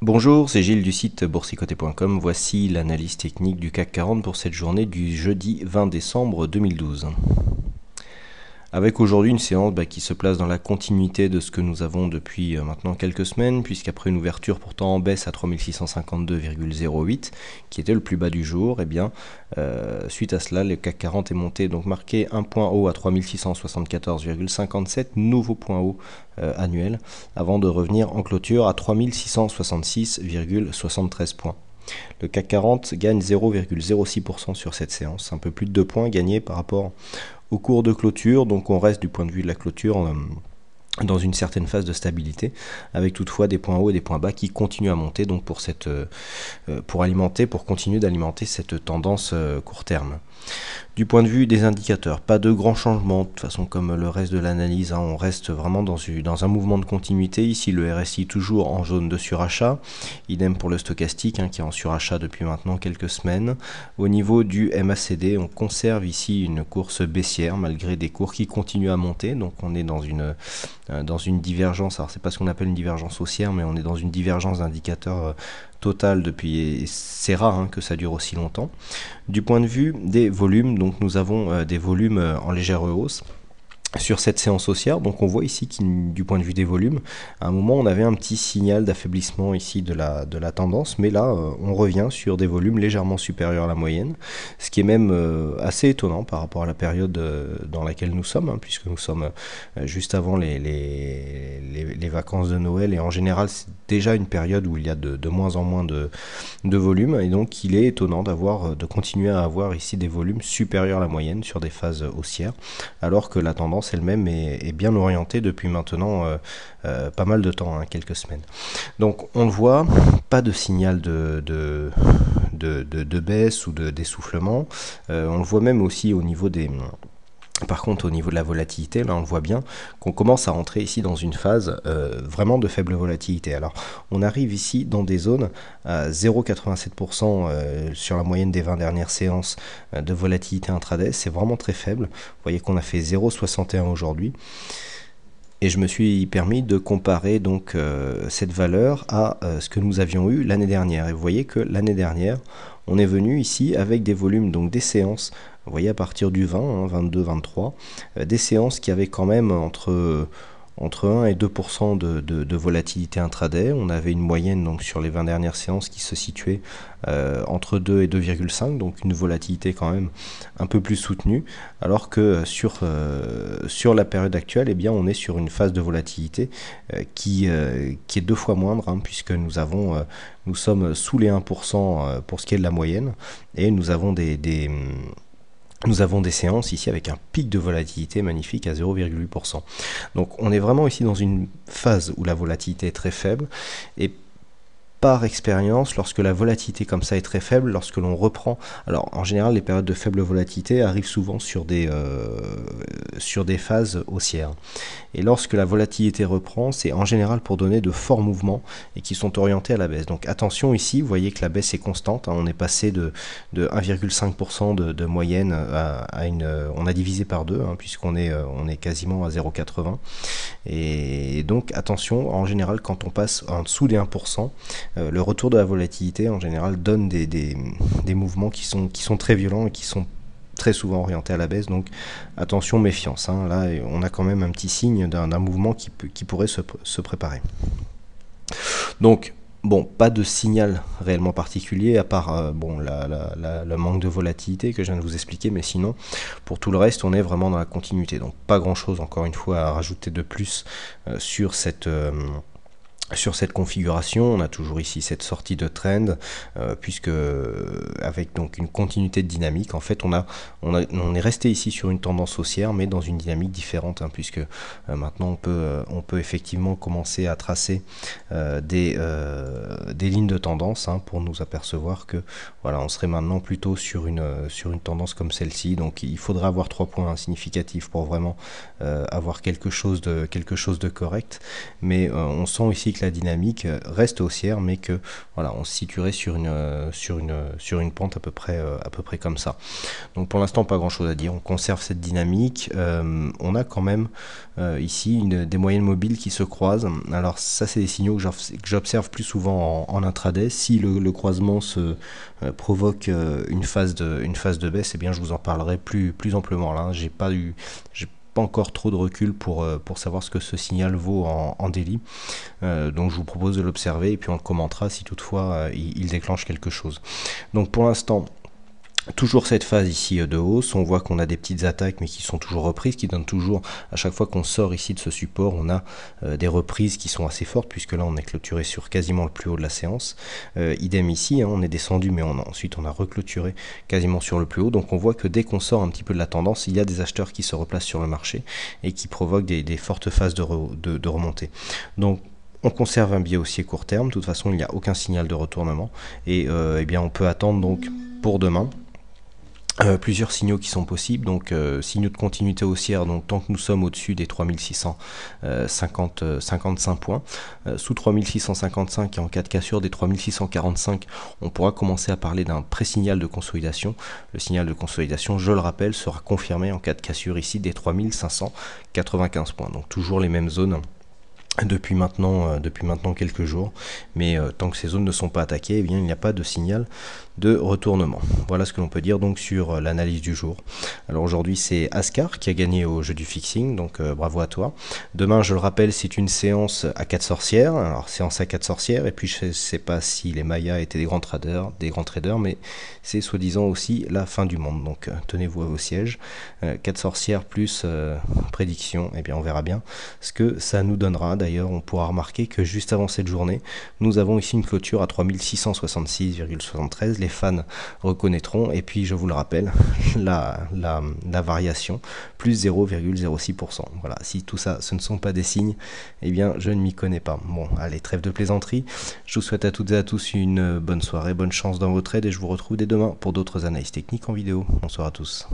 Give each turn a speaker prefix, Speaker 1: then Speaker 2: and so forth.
Speaker 1: Bonjour, c'est Gilles du site boursicoté.com. Voici l'analyse technique du CAC 40 pour cette journée du jeudi 20 décembre 2012. Avec aujourd'hui une séance qui se place dans la continuité de ce que nous avons depuis maintenant quelques semaines, puisqu'après une ouverture pourtant en baisse à 3652,08, qui était le plus bas du jour, suite à cela, le CAC 40 est monté, donc marqué un point haut à 3674,57, nouveau point haut annuel, avant de revenir en clôture à 3666,73 points. Le CAC 40 gagne 0,06% sur cette séance, un peu plus de 2 points gagnés par rapport au cours de clôture, donc on reste du point de vue de la clôture dans une certaine phase de stabilité, avec toutefois des points hauts et des points bas qui continuent à monter, donc pour continuer d'alimenter cette tendance court terme. Du point de vue des indicateurs, pas de grands changements, de toute façon comme le reste de l'analyse, on reste vraiment dans un mouvement de continuité. Ici le RSI toujours en zone de surachat, idem pour le stochastique qui est en surachat depuis maintenant quelques semaines. Au niveau du MACD, on conserve ici une course baissière malgré des cours qui continuent à monter, donc on est dans une divergence, alors c'est pas ce qu'on appelle une divergence haussière, mais on est dans une divergence d'indicateurs totale depuis, c'est rare que ça dure aussi longtemps. Du point de vue des volumes, donc nous avons des volumes en légère hausse sur cette séance haussière. Donc on voit ici du point de vue des volumes, à un moment on avait un petit signal d'affaiblissement ici de la tendance, mais là on revient sur des volumes légèrement supérieurs à la moyenne, ce qui est même assez étonnant par rapport à la période dans laquelle nous sommes, puisque nous sommes juste avant les vacances de Noël, et en général c'est déjà une période où il y a de moins en moins de volume, et donc il est étonnant de continuer à avoir ici des volumes supérieurs à la moyenne sur des phases haussières, alors que la tendance elle-même est bien orientée depuis maintenant pas mal de temps, quelques semaines. Donc on le voit, pas de signal de baisse ou d'essoufflement. On le voit même aussi au niveau des... Par contre, au niveau de la volatilité, là on le voit bien qu'on commence à rentrer ici dans une phase vraiment de faible volatilité. Alors on arrive ici dans des zones à 0,87% sur la moyenne des 20 dernières séances de volatilité intraday. C'est vraiment très faible. Vous voyez qu'on a fait 0,61 aujourd'hui. Et je me suis permis de comparer donc cette valeur à ce que nous avions eu l'année dernière. Et vous voyez que l'année dernière, on est venu ici avec des volumes, donc des séances, vous voyez à partir du 20, 22, 23, des séances qui avaient quand même entre 1 et 2% de volatilité intraday. On avait une moyenne donc sur les 20 dernières séances qui se situait entre 2 et 2,5, donc une volatilité quand même un peu plus soutenue, alors que sur la période actuelle, on est sur une phase de volatilité qui est 2 fois moindre, puisque nous sommes sous les 1% pour ce qui est de la moyenne, et nous avons des séances ici avec un pic de volatilité magnifique à 0,8%. Donc on est vraiment ici dans une phase où la volatilité est très faible, et par expérience, lorsque la volatilité comme ça est très faible, lorsque l'on reprend, alors en général les périodes de faible volatilité arrivent souvent sur des phases haussières, et lorsque la volatilité reprend, c'est en général pour donner de forts mouvements et qui sont orientés à la baisse. Donc attention ici, vous voyez que la baisse est constante, on est passé de 1,5% de moyenne à on a divisé par 2, puisqu'on est quasiment à 0,80, et donc attention, en général quand on passe en dessous des 1%, le retour de la volatilité en général donne des mouvements qui sont très violents et qui sont très souvent orientés à la baisse. Donc attention, méfiance, là on a quand même un petit signe d'un mouvement qui pourrait se préparer. Donc bon, pas de signal réellement particulier à part le manque de volatilité que je viens de vous expliquer, mais sinon pour tout le reste on est vraiment dans la continuité, donc pas grand chose encore une fois à rajouter de plus sur cette configuration. On a toujours ici cette sortie de trend, puisque avec donc une continuité de dynamique, en fait on est resté ici sur une tendance haussière, mais dans une dynamique différente, puisque maintenant on peut effectivement commencer à tracer des lignes de tendance, pour nous apercevoir que voilà, on serait maintenant plutôt sur une tendance comme celle-ci. Donc il faudra avoir 3 points significatifs pour vraiment avoir quelque chose de correct, mais on sent ici que la dynamique reste haussière, mais que voilà, on se situerait sur une pente à peu près comme ça. Donc pour l'instant, pas grand chose à dire, on conserve cette dynamique. On a quand même ici des moyennes mobiles qui se croisent. Alors ça, c'est des signaux que j'observe plus souvent en intraday. Si le croisement se provoque une phase de baisse, eh bien je vous en parlerai plus amplement là. J'ai pas encore trop de recul pour savoir ce que ce signal vaut en daily. Donc je vous propose de l'observer et puis on le commentera si toutefois il déclenche quelque chose. Donc pour l'instant, toujours cette phase ici de hausse, on voit qu'on a des petites attaques mais qui sont toujours reprises, qui donnent toujours, à chaque fois qu'on sort ici de ce support, on a des reprises qui sont assez fortes, puisque là on est clôturé sur quasiment le plus haut de la séance. Idem ici, hein, on est descendu mais ensuite on a reclôturé quasiment sur le plus haut, donc on voit que dès qu'on sort un petit peu de la tendance, il y a des acheteurs qui se replacent sur le marché et qui provoquent des fortes phases de remontée. Donc on conserve un biais haussier court terme, de toute façon il n'y a aucun signal de retournement, et eh bien on peut attendre donc pour demain plusieurs signaux qui sont possibles, donc signaux de continuité haussière, donc tant que nous sommes au-dessus des 3655 points, sous 3655 et en cas de cassure des 3645, on pourra commencer à parler d'un pré-signal de consolidation. Le signal de consolidation, je le rappelle, sera confirmé en cas de cassure ici des 3595 points, donc toujours les mêmes zones depuis maintenant quelques jours, mais tant que ces zones ne sont pas attaquées, eh bien il n'y a pas de signal de retournement. Voilà ce que l'on peut dire donc sur l'analyse du jour. Alors aujourd'hui c'est Ascar qui a gagné au jeu du fixing, donc bravo à toi. Demain, je le rappelle, c'est une séance à 4 sorcières, alors séance à 4 sorcières, et puis je ne sais pas si les Mayas étaient des grands traders, mais c'est soi-disant aussi la fin du monde, donc tenez-vous à vos sièges. 4 sorcières plus prédiction, et bien on verra bien ce que ça nous donnera. D'ailleurs, on pourra remarquer que juste avant cette journée, nous avons ici une clôture à 3666,73. Les fans reconnaîtront, et puis je vous le rappelle, la variation, plus 0,06%. Voilà, si tout ça, ce ne sont pas des signes, eh bien je ne m'y connais pas. Bon, allez, trêve de plaisanterie. Je vous souhaite à toutes et à tous une bonne soirée, bonne chance dans vos trades, et je vous retrouve dès demain pour d'autres analyses techniques en vidéo. Bonsoir à tous.